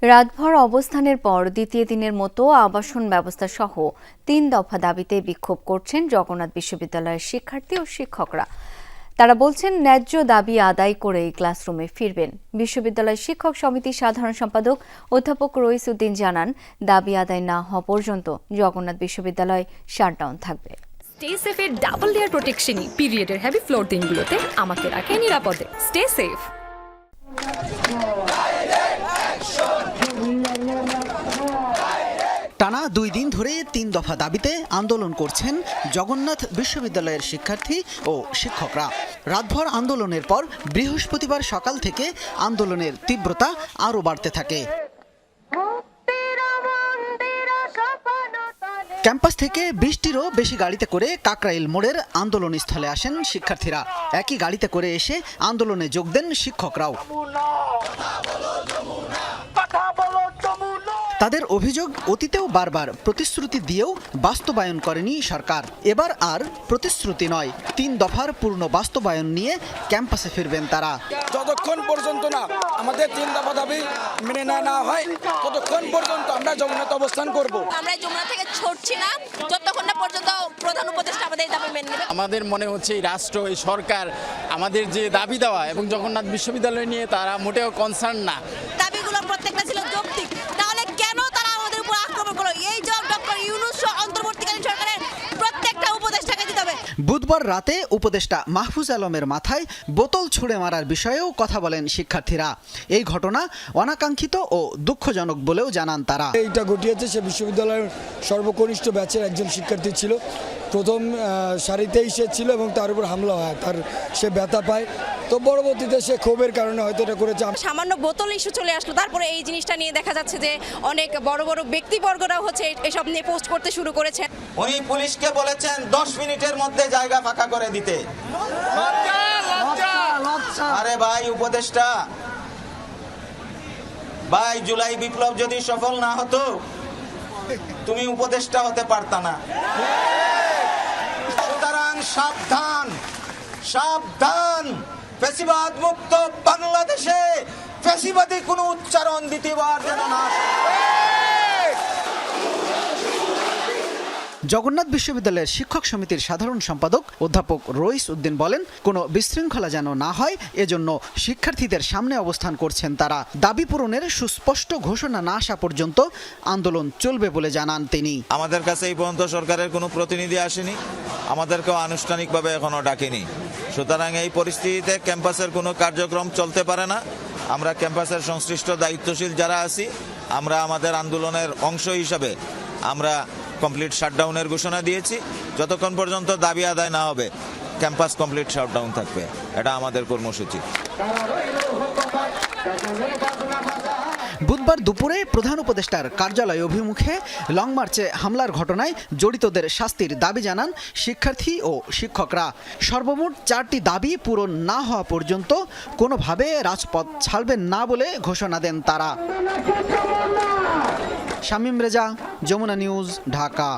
রাতভর অবস্থানের পর দ্বিতীয় দিনের মতো আবাসন ব্যবস্থা সহ ৩ দফা দাবিতে বিক্ষোভ করছেন জগন্নাথ বিশ্ববিদ্যালয়ের শিক্ষার্থী ও শিক্ষকরা। তারা বলছেন, ন্যায্য দাবি আদায় করেই ক্লাসরুমে ফিরবেন। বিশ্ববিদ্যালয় শিক্ষক সমিতির সাধারণ সম্পাদক অধ্যাপক রইস উদ্দিন জানান, দাবি আদায় না হওয়া পর্যন্ত জগন্নাথ বিশ্ববিদ্যালয় শাটডাউন থাকবে। স্টে সেফের ডাবল লেয়ার প্রোটেকশনই পিরিয়ডের হেভি ফ্লোর দিনগুলোতে আমাকে রাখে নিরাপদে। Stay safe. টানা ২ দিন ধরে ৩ দফা দাবিতে আন্দোলন করছেন জগন্নাথ বিশ্ববিদ্যালয়ের শিক্ষার্থী ও শিক্ষকরা। রাতভর আন্দোলনের পর বৃহস্পতিবার সকাল থেকে আন্দোলনের তীব্রতা আরও বাড়তে থাকে। ক্যাম্পাস থেকে ২০টিরও বেশি গাড়িতে করে কাকরাইল মোড়ের আন্দোলনস্থলে আসেন শিক্ষার্থীরা। একই গাড়িতে করে এসে আন্দোলনে যোগ দেন শিক্ষকরাও। তাদের অভিযোগ, অতীতেও বারবার প্রতিশ্রুতি দিয়েও বাস্তবায়ন করেনি সরকার। এবার আর প্রতিশ্রুতি নয়, ৩ দফার পূর্ণ বাস্তবায়ন নিয়ে ক্যাম্পাসে ফিরবেন তারা। যতক্ষণ পর্যন্ত না আমাদের ৩ দফা দাবি মেনে না হয় ততক্ষণ পর্যন্ত আমরা যমুনাতে অবস্থান করব। আমরা যমুনা থেকে ছুটছি না যতক্ষণ না পর্যন্ত প্রধান উপদেষ্টা আমাদের দাবি মেনে নেবে। আমাদের মনে হচ্ছে এই রাষ্ট্র, এই সরকার আমাদের যে দাবি দেওয়া এবং জগন্নাথ বিশ্ববিদ্যালয় নিয়ে তারা মোটেও কনসার্ন না। দাবিগুলো প্রত্যেকটা ছিল যৌক্তিক, তাহলে কেন তারা আমাদের উপর আক্রমণ করলো? এই জব ডক্টর ইউনূস অন্তর্বর্তীকালীন সরকারের প্রত্যেকটা উপদেষ্টাকে দিতে হবে। বুধবার রাতে উপদেষ্টা মাহফুজ আলমের মাথায় বোতল ছুঁড়ে মারার বিষয়েও কথা বলেন শিক্ষার্থীরা। এই ঘটনা অনাকাঙ্ক্ষিত ও দুঃখজনক বলেও জানান তারা। এইটা ঘটিয়েছে সে বিশ্ববিদ্যালয়ের সর্বকনিষ্ঠ ব্যাচের একজন শিক্ষার্থী ছিল। প্রথম সারিতেই সে ছিল এবং তার উপর হামলা হয়, সে ব্যথা পায়। তো পরবর্তীতে সে ক্ষোভের কারণে হয়তো এটা করেছে। সামান্য বোতল ইস্যু চলে আসলো, তারপরে এই জিনিসটা নিয়ে দেখা যাচ্ছে যে অনেক বড় বড় ব্যক্তিবর্গরাও হচ্ছে এসব নিয়ে পোস্ট করতে শুরু করেছে। উনি পুলিশকে বলেছেন 10 মিনিটের মধ্যে জায়গা ফাঁকা করে দিতে। আরে ভাই উপদেষ্টা ভাই, জুলাই বিপ্লব যদি সফল না হতো তুমি উপদেষ্টা হতে পারতা না। সুতরাং সাবধান সাবধান, ফ্যাসিবাদ মুক্ত বাংলাদেশে ফ্যাসিবাদী কোনো উচ্চারণ দ্বিতীয়বার যেন না। জগন্নাথ বিশ্ববিদ্যালয়ের শিক্ষক সমিতির সাধারণ সম্পাদক অধ্যাপক রইস উদ্দিন বলেন, কোনো বিশৃঙ্খলা যেন না হয় এজন্য শিক্ষার্থীদের সামনে অবস্থান করছেন তারা। দাবি পূরণের সুস্পষ্ট ঘোষণা না আসা পর্যন্ত আন্দোলন চলবে বলে জানান তিনি। আমাদের কাছে এই পর্যন্ত সরকারের কোনো প্রতিনিধি আসেনি, আমাদেরকেও আনুষ্ঠানিকভাবে এখনো ডাকেনি। সুতরাং এই পরিস্থিতিতে ক্যাম্পাসের কোনো কার্যক্রম চলতে পারে না। আমরা ক্যাম্পাসের সংশ্লিষ্ট দায়িত্বশীল যারা আছি, আমরা আমাদের আন্দোলনের অংশ হিসাবে আমরা কমপ্লিট শাটডাউনের ঘোষণা দিয়েছি। যতক্ষণ পর্যন্ত দাবি আদায় না হবে ক্যাম্পাস কমপ্লিট শাটডাউন থাকবে, এটা আমাদের কর্মসূচি। বুধবার দুপুরে প্রধান উপদেষ্টার কার্যালয় অভিমুখে লং মার্চে হামলার ঘটনায় জড়িতদের শাস্তির দাবি জানান শিক্ষার্থী ও শিক্ষকরা। সর্বমোট 4টি দাবি পূরণ না হওয়া পর্যন্ত কোনোভাবে রাজপথ ছাড়বেন না বলে ঘোষণা দেন তারা। শামীম রেজা, যমুনা নিউজ, ঢাকা।